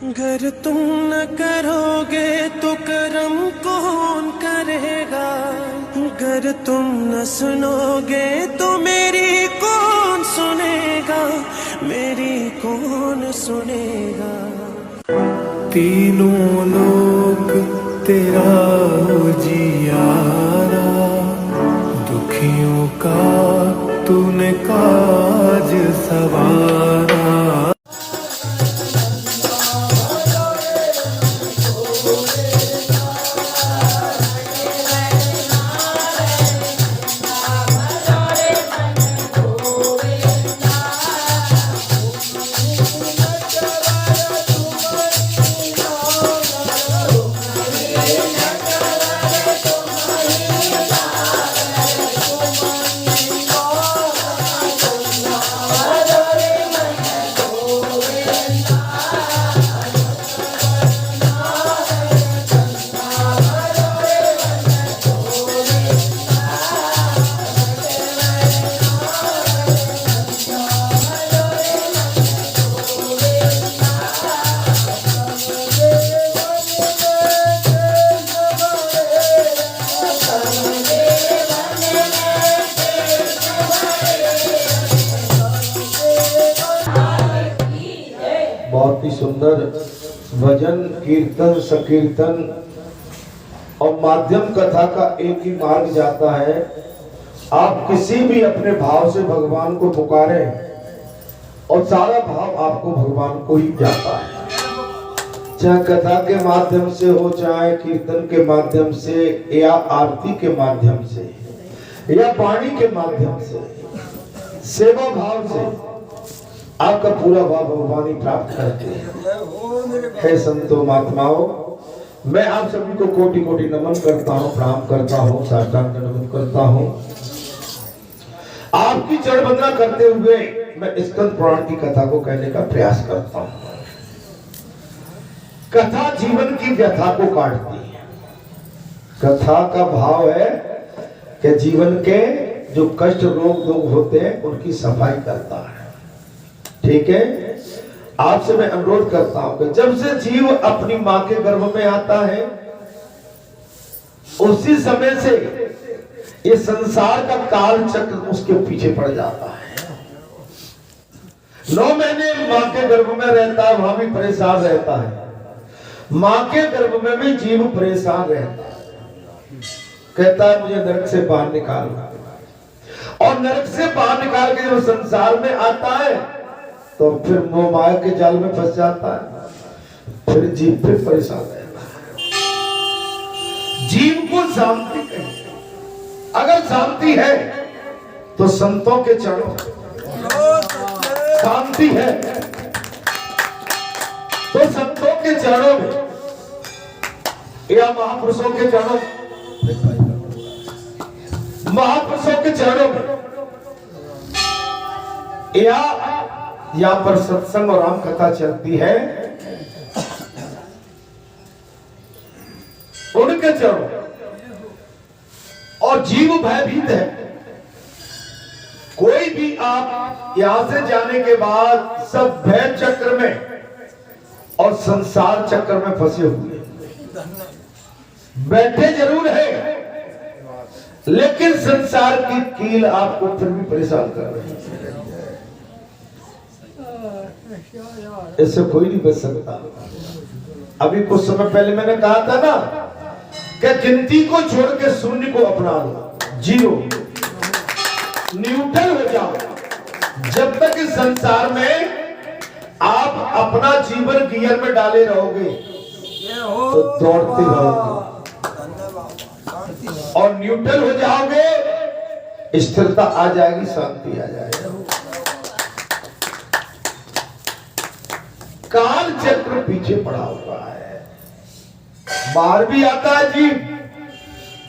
अगर तुम न करोगे तो करम कौन करेगा। अगर तुम न सुनोगे तो मेरी कौन सुनेगा, मेरी कौन सुनेगा। तीनों लोग तेरा उजियारा, दुखियों का तूने काज सवारा। बहुत ही सुंदर भजन कीर्तन संकीर्तन और माध्यम कथा का एक ही मार्ग जाता है। आप किसी भी अपने भाव से भगवान को पुकारें और सारा भाव आपको भगवान को ही जाता है, चाहे कथा के माध्यम से हो, चाहे कीर्तन के माध्यम से या आरती के माध्यम से या वाणी के माध्यम से, सेवा भाव से आपका पूरा भाव भगवान ही प्राप्त करते हैं। हे संतो महात्माओं, मैं आप सभी को कोटि कोटि नमन करता हूँ, प्रणाम करता हूँ, साष्टांग नमन करता हूँ। आपकी चरण वंदना करते हुए मैं स्कंद पुराण की कथा को कहने का प्रयास करता हूँ। कथा जीवन की व्यथा को काटती है। कथा का भाव है कि जीवन के जो कष्ट रोग दुख होते हैं उनकी सफाई करता है। ठीक है, आपसे मैं अनुरोध करता हूं कि जब से जीव अपनी मां के गर्भ में आता है उसी समय से ये संसार का काल चक्र उसके पीछे पड़ जाता है। 9 महीने मां के गर्भ में रहता है, वहां भी परेशान रहता है। मां के गर्भ में भी जीव परेशान रहता है, कहता है मुझे नरक से बाहर निकालना, और नरक से बाहर निकाल के जब संसार में आता है तो फिर मोह माया के जाल में फंस जाता है, फिर जीव फिर परेशान रहता है। जीव को शांति कहिए, अगर शांति है तो संतों के चरणों, शांति है तो संतों के चरणों में या महापुरुषों के चरणों, महापुरुषों के चरणों में, या यहाँ पर सत्संग और राम कथा चलती है उनके चरणों, और जीव भयभीत है। कोई भी आप यहां से जाने के बाद सब भय चक्र में और संसार चक्र में फंसे हुए, बैठे जरूर है लेकिन संसार की कील आपको फिर भी परेशान कर रही है। इससे कोई नहीं बच सकता। अभी कुछ समय पहले मैंने कहा था ना कि गिनती को छोड़ के शून्य को अपना लो, जीरो, न्यूट्रल हो जाओ। जब तक इस संसार में आप अपना जीवन गियर में डाले रहोगे तो दौड़ते रहोगे, और न्यूट्रल हो जाओगे, स्थिरता आ जाएगी, शांति आ जाएगी। काल चक्र पीछे पड़ा हुआ है, बाहर भी आता है जीव,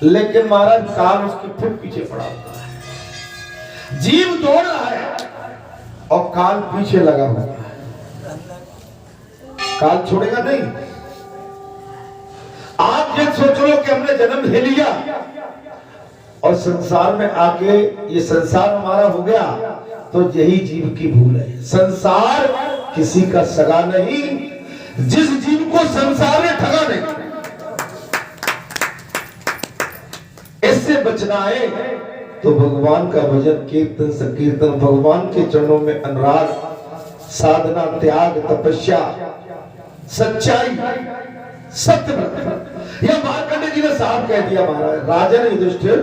लेकिन महाराज काल उसके फिर पीछे पड़ा हुआ है। जीव दौड़ रहा है और काल पीछे लगा हुआ है। काल छोड़ेगा नहीं। आप ये सोच लो कि हमने जन्म ले लिया और संसार में आके ये संसार हमारा हो गया, तो यही जीव की भूल है। संसार किसी का सगा नहीं, जिस जीव को संसार ने ठगा नहीं, इससे बचना है तो भगवान का भजन कीर्तन संकीर्तन, भगवान के चरणों में अनुराग, साधना, त्याग, तपस्या, सच्चाई, सत्य। यह मार्कंडेय जी ने साफ कह दिया महाराज। राजन युधिष्ठिर,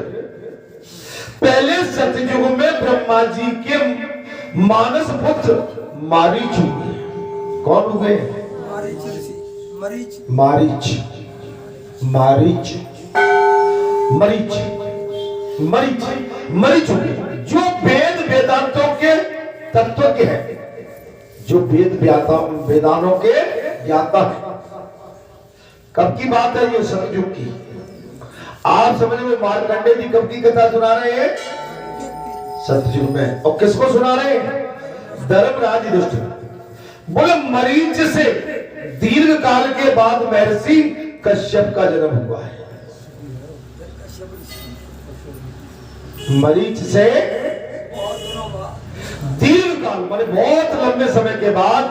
पहले सतयुग में ब्रह्मा जी के मानस पुत्र मारीच हुए। कौन हुए? मारीच मारीच मरीच मरीच मरीच हुए, जो वेद वेदांतों के तत्व के हैं, जो वेद वेदानों के ज्ञाता है। कब की बात है ये? सतयुग की। आप समझ में, मार्कंडेय जी कब की कथा सुना रहे हैं? सतयुग में। और किसको सुना रहे हैं? धर्मराज युधिष्ठिर। बोले मरीच से दीर्घ काल के बाद महर्षि कश्यप का जन्म हुआ है। मरीच से दीर्घ काल माने बहुत लंबे समय के बाद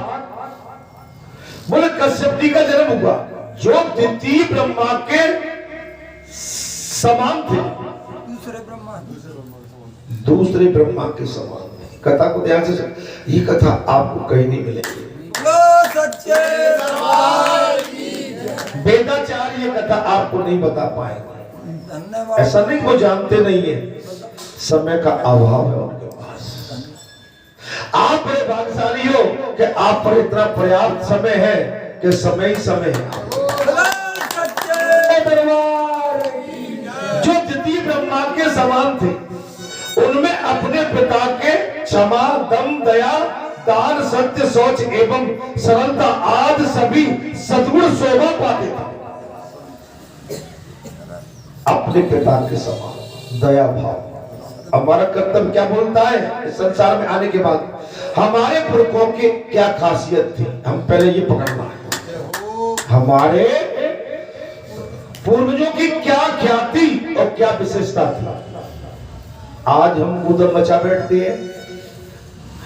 बोले कश्यप जी का जन्म हुआ, जो द्वितीय ब्रह्मा के समान थे। दूसरे ब्रह्मा के समान। कथा को ध्यान से सुन, ये कथा आपको कहीं नहीं मिलेगी। वेदाचार्य ये कथा आपको नहीं बता पाएंगे। ऐसा नहीं वो जानते नहीं है, समय का अभाव है उनके पास। आप बड़े भाग्यशाली हो कि आप पर इतना पर्याप्त समय है कि समय ही समय है। जो द्वितीय ब्रह्मा के समान थे, उनमें अपने पिता के क्षमा, दम, दया, दान, सत्य, शौच एवं सरलता आदि सभी सद्गुण शोभा पाते थे। अपने पिता के समान दया भाव। हमारा कर्तव्य क्या बोलता है इस संसार में आने के बाद? हमारे पुरखों की क्या खासियत थी, हम पहले ये पकड़ना है। हमारे पूर्वजों की क्या ख्याति और क्या विशेषता थी। आज हम उधर मचा बैठते हैं,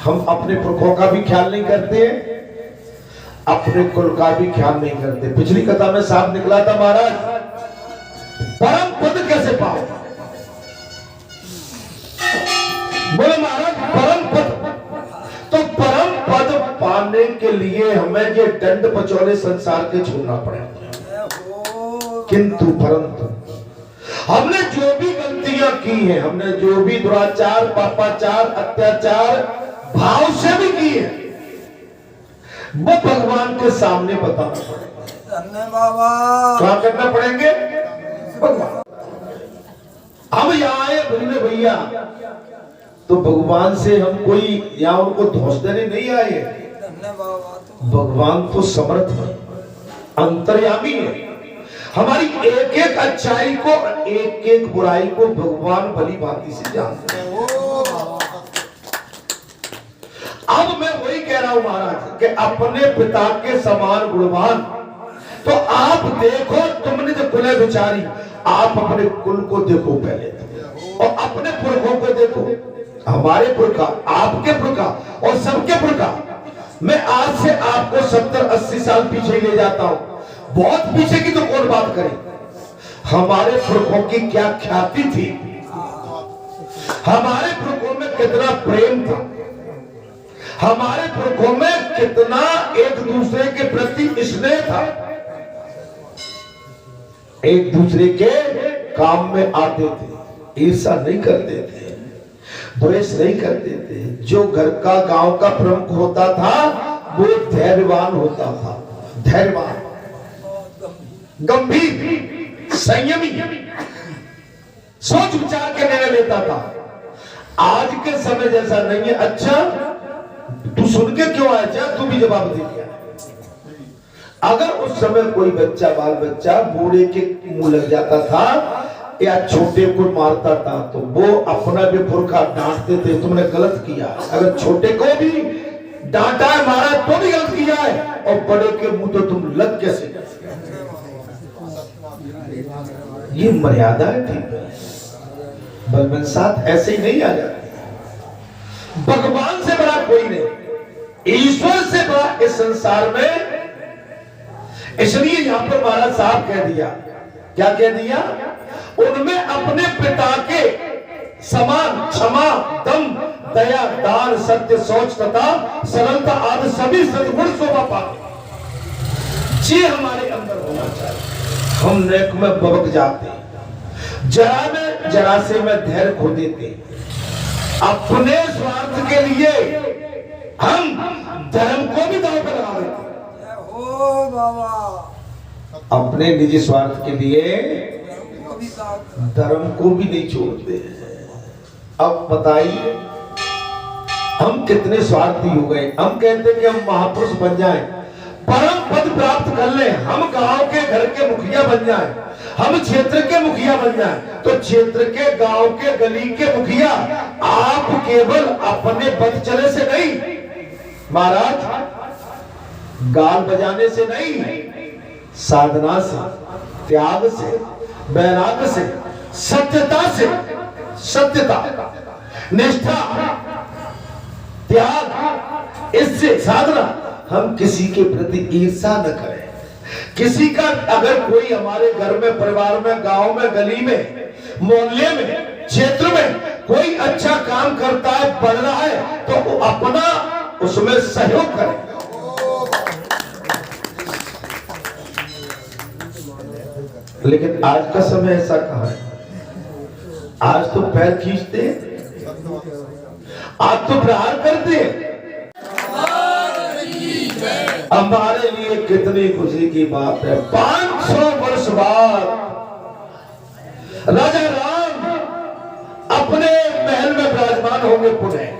हम अपने पुरखों का भी ख्याल नहीं करते हैं, अपने कुल का भी ख्याल नहीं करते। पिछली कथा में साफ निकला था महाराज, परम पद कैसे पाओ? बोले महाराज परम पद, तो परम पद पाने के लिए हमें ये दंड पचौले संसार के छोड़ना पड़ेगा। किंतु परंतु हमने जो भी गलतियां की हैं, हमने जो भी दुराचार, पापाचार, अत्याचार भाव से भी की है, वो भगवान के सामने बताना पड़ेगा। क्या करना पड़ेंगे? भगवान। हम यहाँ आए बोले भैया, तो भगवान से हम कोई यहाँ उनको धोस देने नहीं आए। भगवान तो समर्थ है, अंतर्यामी है। हमारी एक एक अच्छाई को, एक एक बुराई को भगवान भली भांति से जानते हैं। अब मैं वही कह रहा हूं महाराज कि अपने पिता के समान गुणवान। तो आप देखो, तुमने जो कुल विचारी, आप अपने कुल को देखो पहले और अपने पुरखों को देखो। हमारे पुरखा, आपके पुरखा और सबके पुरखा। मैं आज से आपको 70-80 साल पीछे ले जाता हूं, बहुत पीछे की तो कौन बात करे। हमारे पुरखों की क्या ख्याति थी, हमारे पुरखों में कितना प्रेम था, हमारे पुरखों में कितना एक दूसरे के प्रति स्नेह था, एक दूसरे के काम में आते थे, ईर्ष्या नहीं करते थे, द्वेष नहीं करते थे। जो घर का, गांव का प्रमुख होता था वो धैर्यवान होता था, धैर्यवान, गंभीर, संयमी, सोच विचार के निर्णय लेता था। आज के समय जैसा नहीं है। अच्छा तू सुन के क्यों आया, जा तू भी जवाब दे दिया। अगर उस समय कोई बच्चा, बाल बच्चा बूढ़े के मुंह लग जाता था या छोटे को मारता था, तो वो अपना भी पुरखा डांटते थे, तुमने गलत किया। अगर छोटे को भी डांटा है, मारा है, तो भी गलत किया है, और बड़े के मुंह तो तुम लग कैसे? ये मर्यादा थी। बलबन साथ ऐसे ही नहीं आ जाते। भगवान से बड़ा कोई नहीं, ईश्वर से बड़ा इस संसार में इसलिए यहाँ पर महाराज साहब कह दिया, क्या कह दिया, उनमें अपने पिता के समान क्षमा, दम, दया, दान, सत्य, शौच तथा सरलता आदि सभी सद्गुण शोभा पाते, ये हमारे अंदर होना चाहिए। हम नेक में बबक जाते, जरा से में धैर्य खो देते, अपने स्वार्थ के लिए हम धर्म को भी दांव पर लगा देते, अपने निजी स्वार्थ के लिए धर्म को भी नहीं छोड़ते। अब बताइए हम कितने स्वार्थी हो गए। हम कहते हैं कि हम महापुरुष बन जाएं, परम पद प्राप्त कर लें, हम गांव के घर के मुखिया बन जाएं, हम क्षेत्र के मुखिया बन जाएं, तो क्षेत्र के, गांव के, गली के मुखिया आप केवल अपने बद चले से नहीं महाराज, गाल बजाने से नहीं, साधना से, त्याग से, वैराग्य से, सत्यता से, सत्यता, निष्ठा, त्याग, इससे साधना, हम किसी के प्रति ईर्षा न करें। किसी का अगर कोई हमारे घर में, परिवार में, गांव में, गली में, मोहल्ले में, क्षेत्र में कोई अच्छा काम करता है, बढ़ रहा है, तो अपना उसमें सहयोग करें। लेकिन आज का समय ऐसा कहां है, आज तो पैर खींचते, आज तो प्रहार करते। हमारे लिए कितनी खुशी की बात है, 500 वर्ष बाद राजा राम अपने महल में विराजमान होंगे पुनः।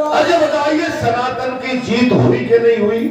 अजय बताइए, सनातन की जीत हुई कि नहीं हुई?